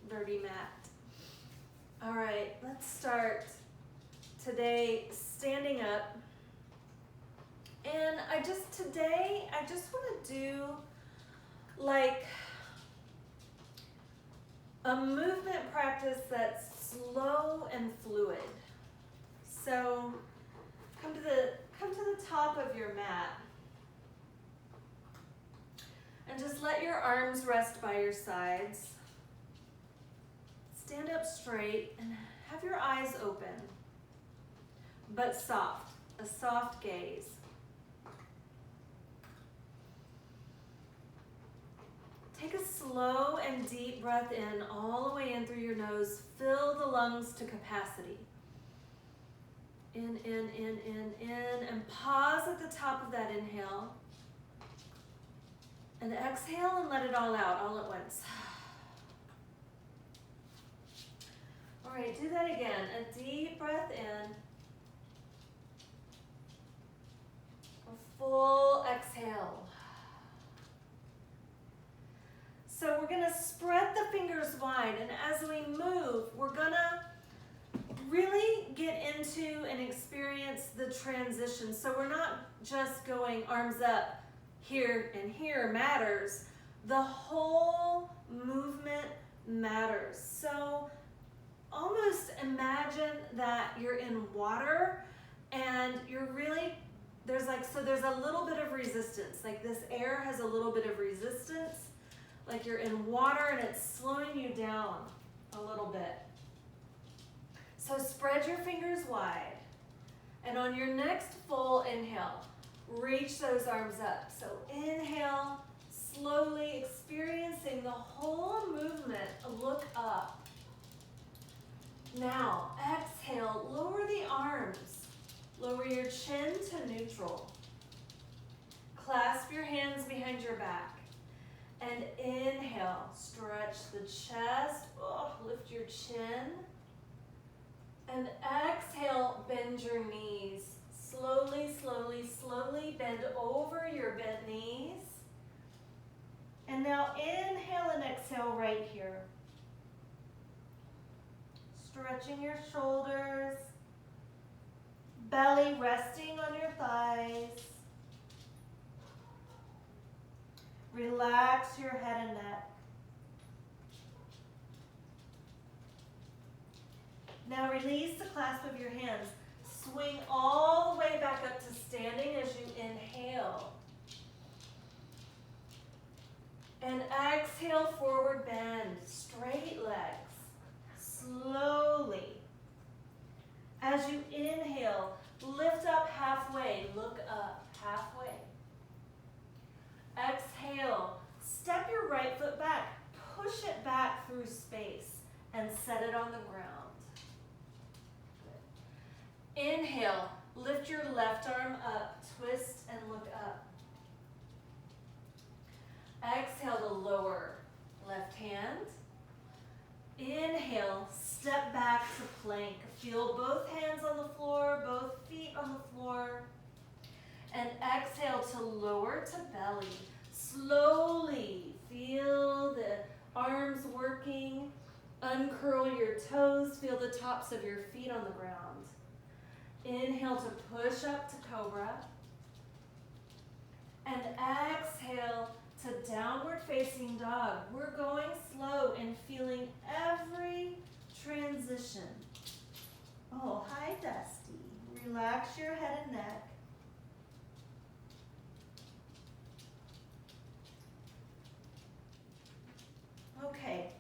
dirty mat. All right, let's start today standing up. And today I just want to do like a movement practice that's slow and fluid. So come to the top of your mat and just let your arms rest by your sides. Stand up straight and have your eyes open, but soft, a soft gaze. Take a slow and deep breath in, all the way in through your nose. Fill the lungs to capacity. In, and pause at the top of that inhale. And exhale and let it all out, all at once. All right, do that again. A deep breath in. A full exhale. So we're going to spread the fingers wide, and as we move, we're going to really get into and experience the transition. So we're not just going arms up, here and here matters. The whole movement matters. So almost imagine that you're in water and you're really, there's a little bit of resistance. Like this air has a little bit of resistance. Like you're in water and it's slowing you down a little bit. So spread your fingers wide. And on your next full inhale, reach those arms up. So inhale, slowly experiencing the whole movement. Look up. Now, exhale, lower the arms. Lower your chin to neutral. Clasp your hands behind your back. And inhale, stretch the chest, lift your chin. And exhale, bend your knees. Slowly, slowly, slowly bend over your bent knees. And now inhale and exhale right here. Stretching your shoulders, belly resting on your thighs. Relax your head and neck. Now release the clasp of your hands. Swing all the way back up to standing as you inhale. And exhale, forward bend, straight legs, slowly. As you inhale, lift up halfway, look up halfway. Exhale, step your right foot back, push it back through space and set it on the ground. Good. Inhale, lift your left arm up, twist and look up. Exhale to lower left hand. Inhale, step back to plank. Feel both hands on the floor, both feet on the floor. And exhale to lower to belly. Slowly feel the arms working. Uncurl your toes. Feel the tops of your feet on the ground. Inhale to push up to cobra. And exhale to downward facing dog. We're going slow and feeling every transition. Oh, hi, Dusty. Relax your head and neck. Okay,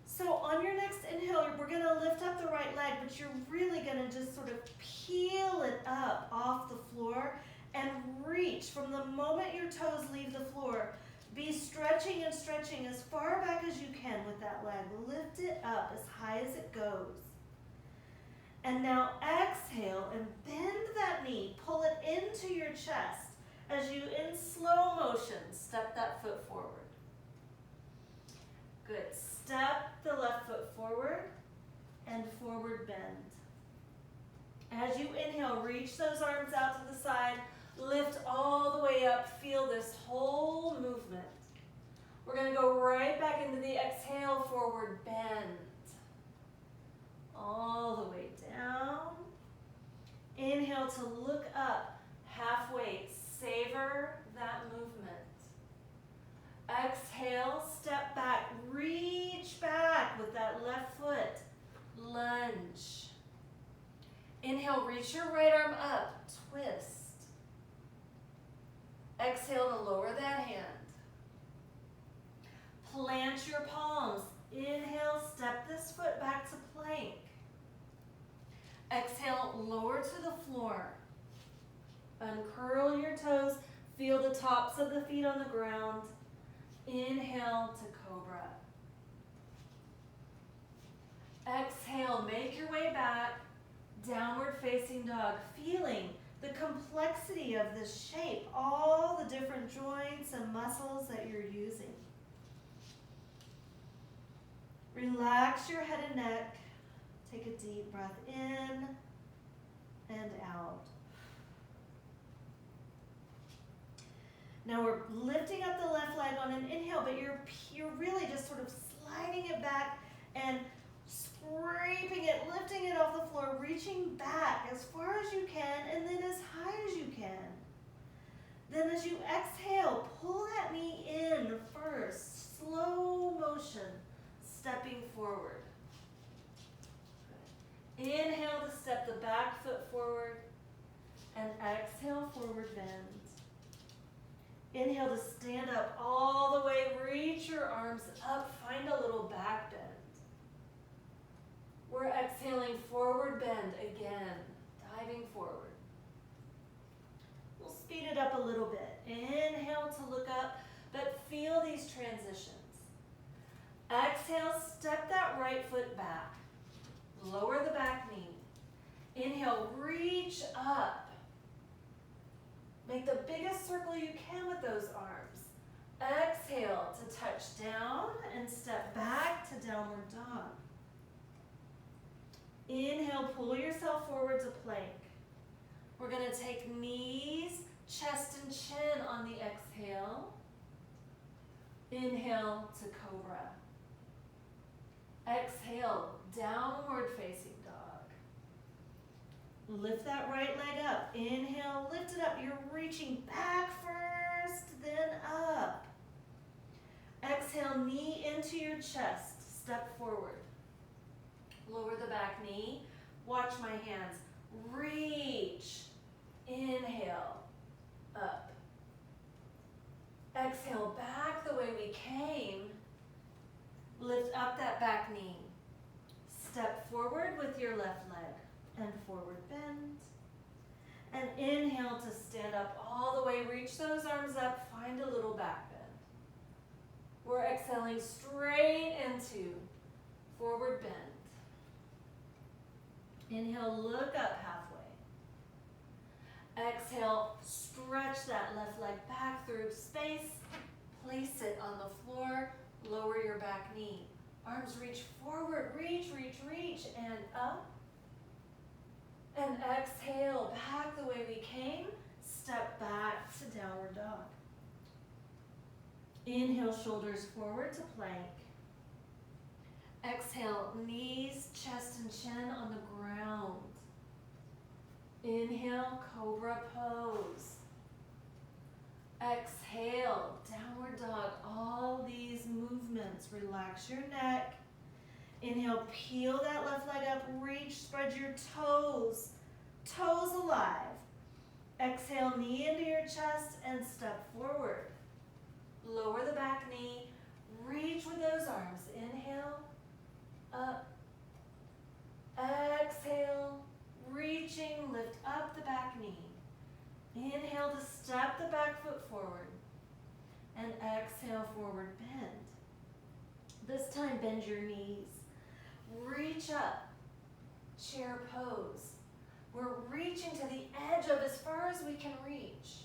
so on your next inhale, we're going to lift up the right leg, but you're really going to just sort of peel it up off the floor and reach from the moment your toes leave the floor. Be stretching and stretching as far back as you can with that leg. Lift it up as high as it goes. And now exhale and bend that knee. Pull it into your chest as you, in slow motion, step that foot forward. Good. Step the left foot forward and forward bend. As you inhale, reach those arms out to the side. Lift all the way up. Feel this whole movement. We're going to go right back into the exhale, forward bend. All the way down. Inhale to look up, halfway. Savor that movement. Exhale, step back, reach back with that left foot. Lunge. Inhale, reach your right arm up, twist. Exhale to lower that hand. Plant your palms. Inhale, step this foot back to plank. Exhale, lower to the floor. Uncurl your toes. Feel the tops of the feet on the ground. Inhale to cobra. Exhale, make your way back. Downward facing dog. Feeling the complexity of this shape. All the different joints and muscles that you're using. Relax your head and neck. Take a deep breath in and out. Now we're lifting up the left leg on an inhale, but you're really just sort of sliding it back and scraping it, lifting it off the floor, reaching back as far as you can and then as high as you can. Then as you exhale, pull that knee in first, slow motion, stepping forward. Good. Inhale to step the back foot forward and exhale, forward bend. Inhale to stand up all the way, reach your arms up, find a little back bend. We're exhaling, forward bend again, diving forward. We'll speed it up a little bit. Inhale to look up, but feel these transitions. Exhale, step that right foot back. Lower the back knee. Inhale, reach up. Make the biggest circle you can with those arms. Exhale to touch down and step back to downward dog. Inhale, pull yourself forward to plank. We're going to take knees, chest, and chin on the exhale. Inhale to cobra. Exhale, downward facing dog. Lift that right leg up. Inhale, lift it up. You're reaching back first, then up. Exhale, knee into your chest. Step forward. Lower the back knee. Watch my hands. Reach. Inhale, up. Exhale, back the way we came. Lift up that back knee. Step forward with your left leg and forward bend. And inhale to stand up all the way. Reach those arms up. Find a little back bend. We're exhaling straight into forward bend. Inhale, look up halfway. Exhale, stretch that left leg back through space. Place it on the floor. Lower your back knee. Arms reach forward. Reach, reach, reach, and up. And exhale, back the way we came. Step back to downward dog. Inhale, shoulders forward to plank. Exhale, knees, chest, and chin on the ground. Inhale, cobra pose. Exhale, downward dog. All these movements. Relax your neck. Inhale, peel that left leg up, reach, spread your toes. Toes alive. Exhale, knee into your chest and step forward. Lower the back knee. Reach with those arms. Inhale, up. Exhale, reaching, lift up the back knee. Inhale to step the back foot forward. And exhale, forward bend. This time, bend your knees. Reach up, chair pose. We're reaching to the edge of as far as we can reach.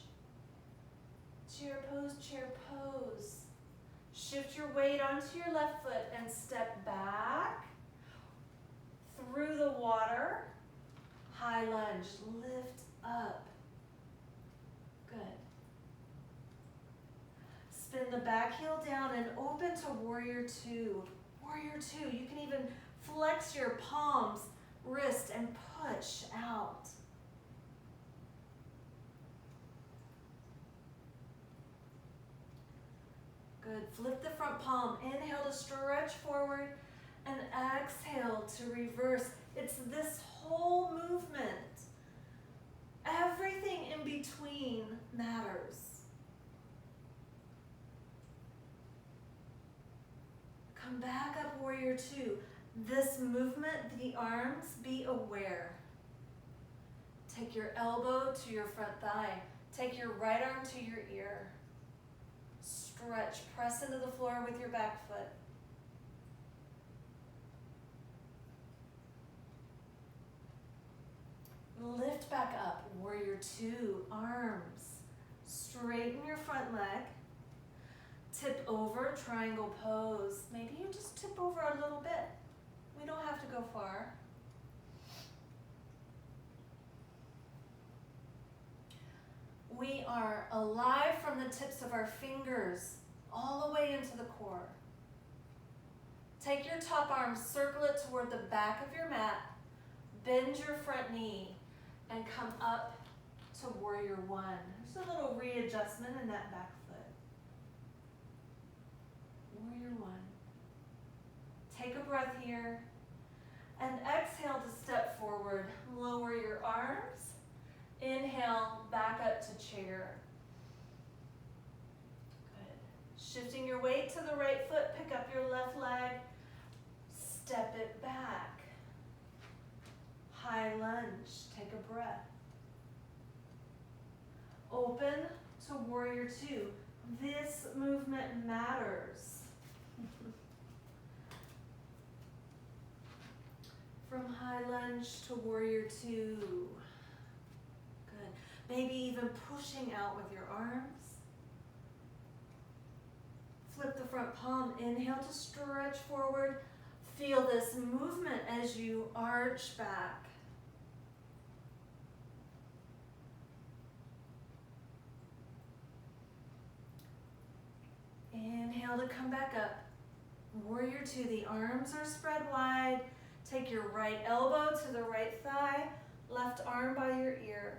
Chair pose, chair pose. Shift your weight onto your left foot and step back through the water. High lunge, lift up. Good. Spin the back heel down and open to warrior two. Warrior two. You can even flex your palms, wrist, and push out. Good. Flip the front palm. Inhale to stretch forward and exhale to reverse. It's this whole movement. Everything in between matters. Come back up, warrior two. This movement, the arms, be aware. Take your elbow to your front thigh. Take your right arm to your ear. Stretch, press into the floor with your back foot. Lift back up, warrior two, arms. Straighten your front leg. Tip over, triangle pose. Maybe you just tip over a little bit. We don't have to go far. We are alive from the tips of our fingers all the way into the core. Take your top arm, circle it toward the back of your mat, bend your front knee, and come up to warrior one. There's a little readjustment in that back foot. Warrior one. Take a breath here and exhale to step forward. Lower your arms. Inhale, back up to chair. Good. Shifting your weight to the right foot, pick up your left leg, step it back. High lunge, take a breath. Open to warrior two. This movement matters. From high lunge to warrior two. Good. Maybe even pushing out with your arms. Flip the front palm. Inhale to stretch forward. Feel this movement as you arch back. Inhale to come back up. Warrior two, the arms are spread wide. Take your right elbow to the right thigh, left arm by your ear.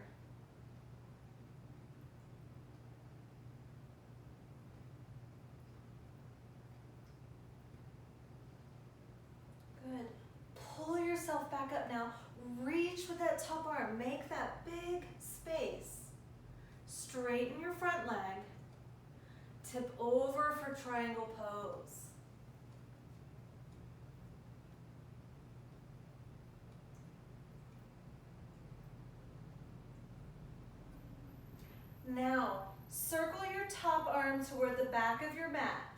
Good. Pull yourself back up now. Reach with that top arm. Make that big space. Straighten your front leg. Tip over for triangle pose. Now, circle your top arm toward the back of your mat.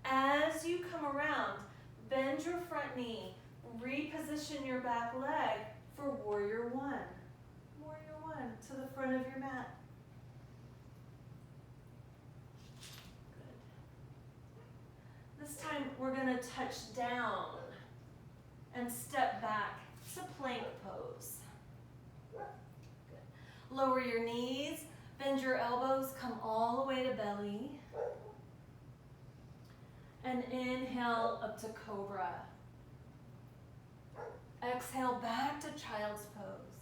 As you come around, bend your front knee. Reposition your back leg for warrior one. Warrior one to the front of your mat. This time we're going to touch down and step back to plank pose. Good. Lower your knees, bend your elbows, come all the way to belly. And inhale up to cobra. Exhale back to child's pose.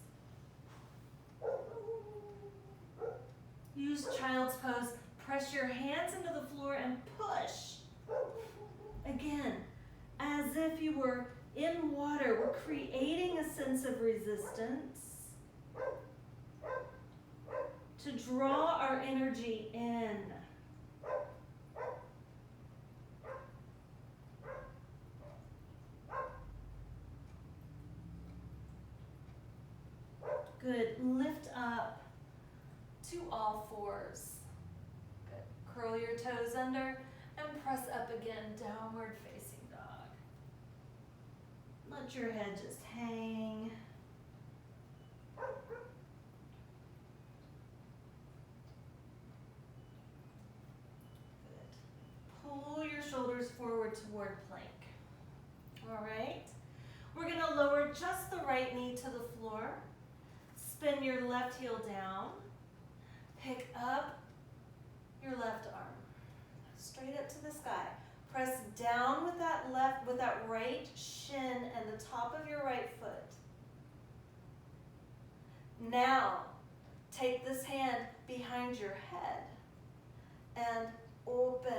Use child's pose. Press your hands into the floor and push. Again, as if you were in water, we're creating a sense of resistance to draw our energy in. Good. Lift up to all fours. Good. Curl your toes under and press up again, downward facing dog. Let your head just hang. Good. Pull your shoulders forward toward plank. All right. We're going to lower just the right knee to the floor. Spin your left heel down. Pick up your left arm. straight up to the sky. Press down with that right shin and the top of your right foot. Now, take this hand behind your head and open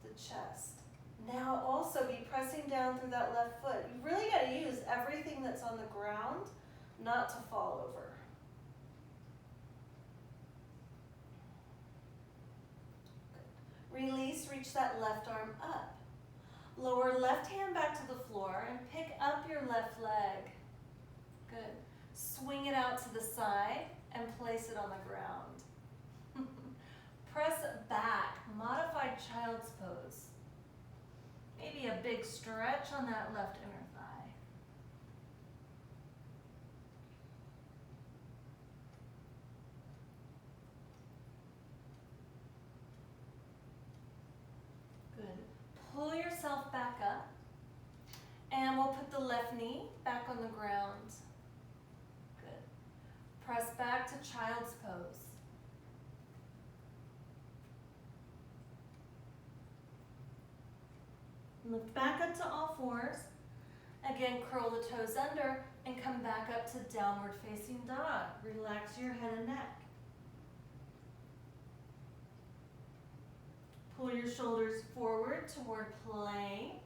the chest. Now also be pressing down through that left foot. You really got to use everything that's on the ground not to fall over. Good. Release, reach that left arm up. Lower left hand back to the floor and pick up your left leg. Good. Swing it out to the side and place it on the ground. Press back, modified child's pose. Maybe a big stretch on that left inner thigh. Good. Pull yourself back up, and we'll put the left knee back on the ground. Good. Press back to child's pose. Lift back up to all fours. Again, curl the toes under and come back up to downward facing dog. Relax your head and neck. Pull your shoulders forward toward plank.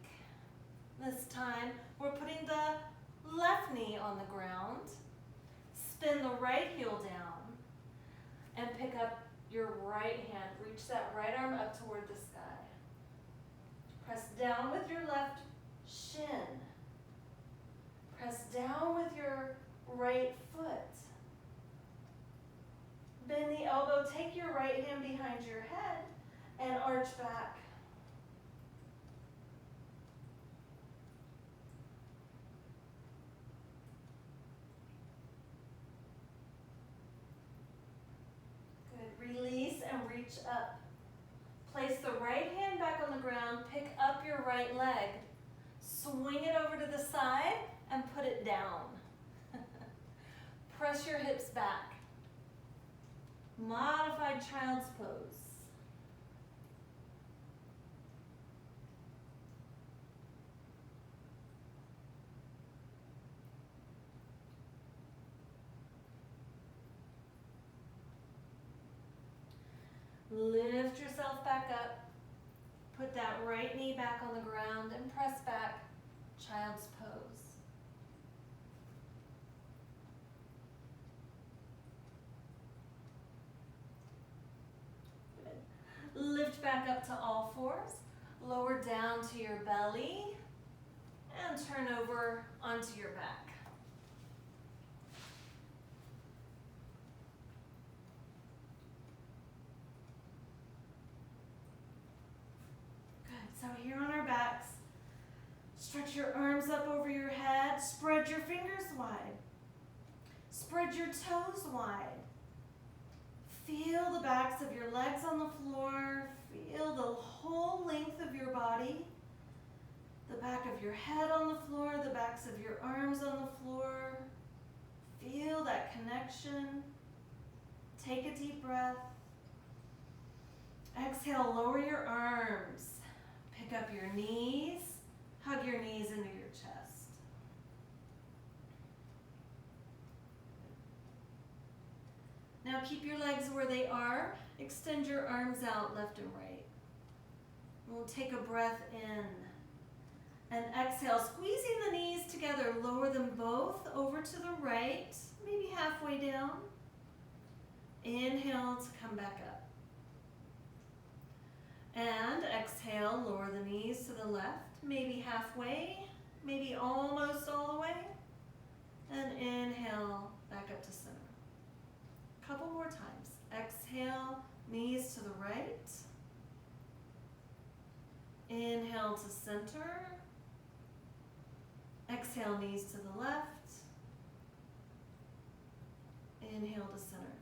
This time, we're putting the left knee on the ground. Spin the right heel down and pick up your right hand. Reach that right arm up toward the sky. Press down with your left shin. Press down with your right foot. Bend the elbow, take your right hand behind your head and arch back. Good. Release and reach up. Place the right hand back on the ground, pick up your right leg, swing it over to the side, and put it down. Press your hips back. Modified child's pose. Lift yourself back up. Put that right knee back on the ground and press back, child's pose. Good. Lift back up to all fours. Lower down to your belly and turn over onto your back. So here on our backs, stretch your arms up over your head, spread your fingers wide, spread your toes wide. Feel the backs of your legs on the floor, feel the whole length of your body, the back of your head on the floor, the backs of your arms on the floor. Feel that connection. Take a deep breath. Exhale, lower your arms. Pick up your knees, hug your knees into your chest. Now keep your legs where they are. Extend your arms out left and right. We'll take a breath in and exhale, squeezing the knees together. Lower them both over to the right, maybe halfway down. Inhale to come back up. And exhale, lower the knees to the left, maybe halfway, maybe almost all the way. And inhale, back up to center. A couple more times. Exhale, knees to the right. Inhale to center. Exhale, knees to the left. Inhale to center.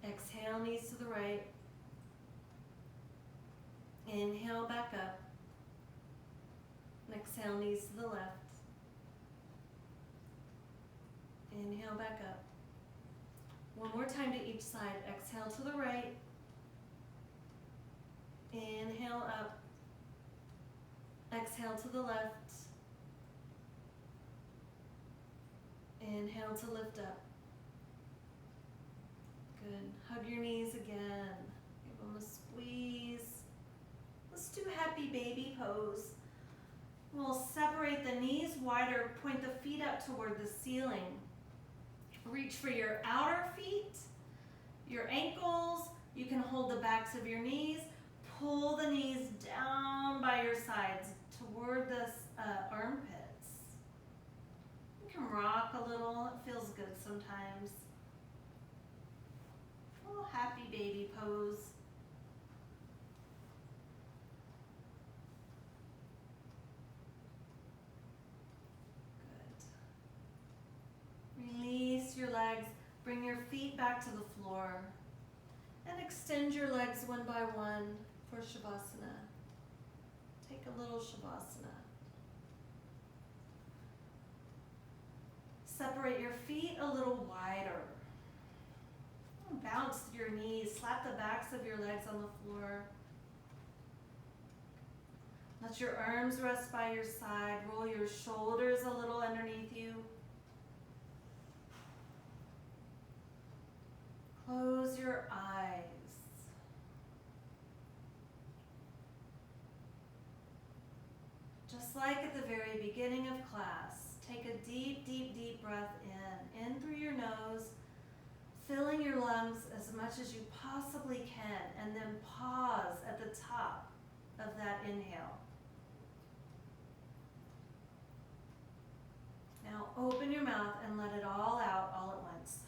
Exhale, knees to the right. Inhale, back up. Exhale, knees to the left. Inhale, back up. One more time to each side. Exhale to the right. Inhale up. Exhale to the left. Inhale to lift up. Good. Hug your knees again. Give them a squeeze. Let's do happy baby pose. We'll separate the knees wider, point the feet up toward the ceiling. Reach for your outer feet, your ankles. You can hold the backs of your knees. Pull the knees down by your sides toward the armpits. You can rock a little. It feels good sometimes. A little happy baby pose. Good. Release your legs. Bring your feet back to the floor. And extend your legs one by one for Shavasana. Take a little Shavasana. Separate your feet a little wider. Bounce your knees. Slap the backs of your legs on the floor. Let your arms rest by your side. Roll your shoulders a little underneath you. Close your eyes. Just like at the very beginning of class, take a deep, deep, deep breath in through your nose, filling your lungs as much as you possibly can, and then pause at the top of that inhale. Now open your mouth and let it all out all at once.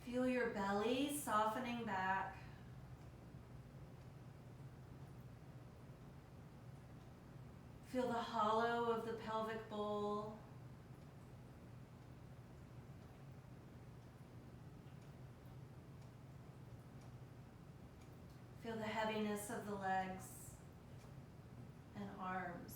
Feel your belly softening back. Feel the hollow of the pelvic bowl. Feel the heaviness of the legs and arms.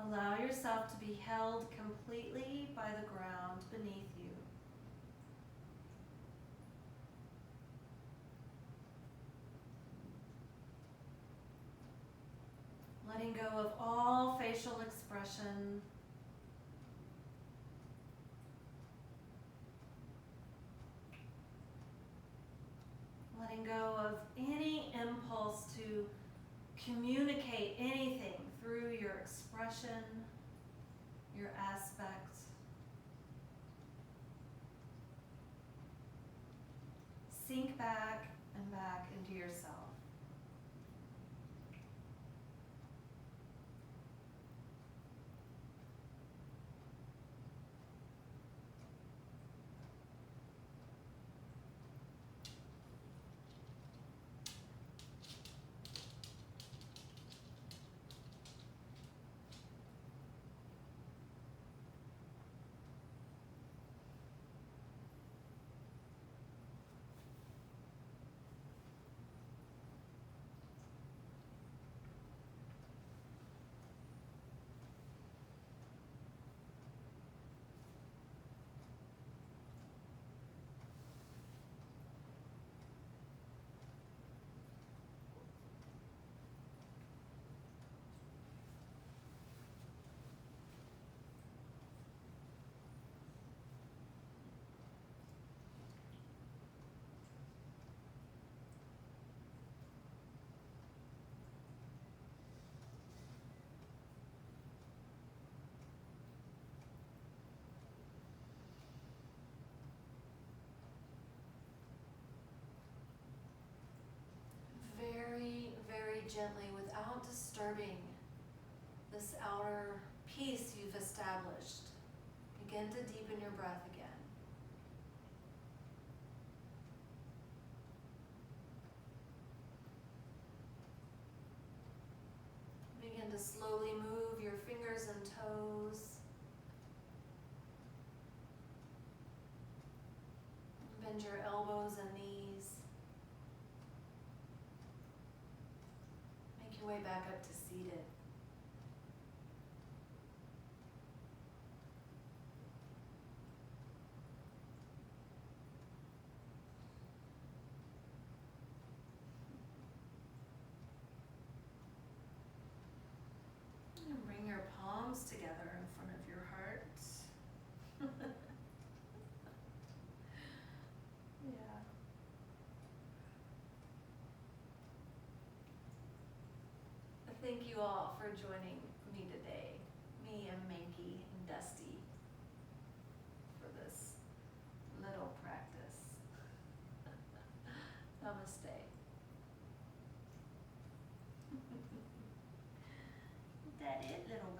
Allow yourself to be held completely by the ground beneath you. Letting go of all facial expression. Letting go of any impulse to communicate anything through your expression, your aspect. Sink back and back into yourself. Very, very gently, without disturbing this outer peace you've established, begin to deepen your breath again. Begin to slowly move your fingers and toes. Bend your elbows and knees. Make your way back up to seated. And bring your palms together in front of your heart. Yeah. Thank you all for joining me today, me and Manky and Dusty, for this little practice. Namaste. Is that it, little